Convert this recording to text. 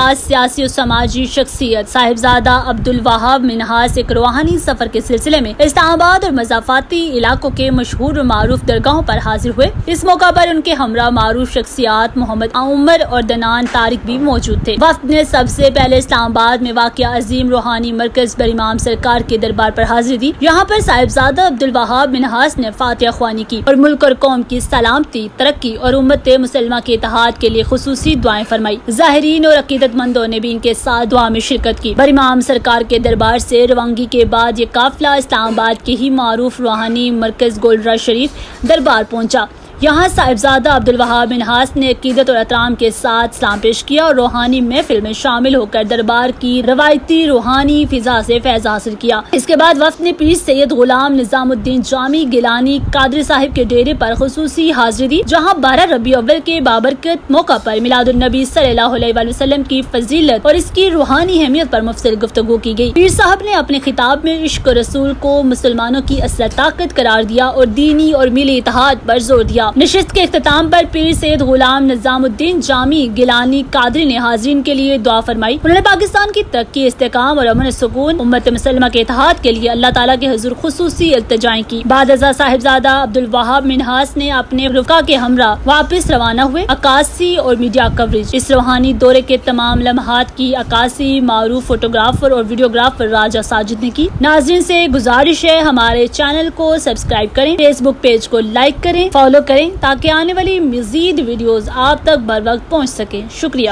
ممتاز سیاسی و سماجی شخصیت صاحبزادہ عبدالوہاب منہاس ایک روحانی سفر کے سلسلے میں اسلام آباد اور مضافاتی علاقوں کے مشہور و معروف درگاہوں پر حاضر ہوئے۔ اس موقع پر ان کے ہمراہ معروف شخصیات محمد عمر اور دنان طارق بھی موجود تھے۔ وفد نے سب سے پہلے اسلام آباد میں واقع عظیم روحانی مرکز برامام سرکار کے دربار پر حاضری دی۔ یہاں پر صاحبزادہ عبدالوہاب منہاس نے فاتحہ خوانی کی اور ملک اور قوم کی سلامتی، ترقی اور امت مسلمہ کے اتحاد کے لیے خصوصی دعائیں فرمائی۔ ظاہرین اور عقیدت مندوں نے بھی ان کے ساتھ دعا میں شرکت کی۔ برامام سرکار کے دربار سے روانگی کے بعد یہ قافلہ اسلام آباد کے ہی معروف روحانی مرکز گولڈرا شریف دربار پہنچا۔ یہاں صاحبزادہ عبدالوہاب منہاس نے عقیدت اور احترام کے ساتھ سلام پیش کیا اور روحانی محفل میں شامل ہو کر دربار کی روایتی روحانی فضا سے فیض حاصل کیا۔ اس کے بعد وفد نے پیر سید غلام نظام الدین جامی گیلانی قادری صاحب کے ڈیرے پر خصوصی حاضری دی، جہاں 12 ربیع الاول کے بابرکت موقع پر میلاد النبی صلی اللہ علیہ وآلہ وسلم کی فضیلت اور اس کی روحانی اہمیت پر مفصل گفتگو کی گئی۔ پیر صاحب نے اپنے خطاب میں عشق رسول کو مسلمانوں کی اصل طاقت قرار دیا اور دینی اور ملی اتحاد پر زور دیا۔ نشست کے اختتام پر پیر سید غلام نظام الدین جامی گیلانی قادری نے حاضرین کے لیے دعا فرمائی۔ انہوں نے پاکستان کی ترقی، استحکام اور امن سکون، امت مسلمہ کے اتحاد کے لیے اللہ تعالیٰ کے حضور خصوصی التجائیں کی۔ بعد ازاں صاحبزادہ عبدالوہاب منہاس نے اپنے رفقا کے ہمراہ واپس روانہ ہوئے۔ عکاسی اور میڈیا کوریج۔ اس روحانی دورے کے تمام لمحات کی عکاسی معروف فوٹوگرافر اور ویڈیوگرافر راجہ ساجد نے کی۔ ناظرین سے گزارش ہے ہمارے چینل کو سبسکرائب کریں، فیس بک پیج کو لائک کریں، فالو کریں تاکہ آنے والی مزید ویڈیوز آپ تک بر وقت پہنچ سکیں۔ شکریہ۔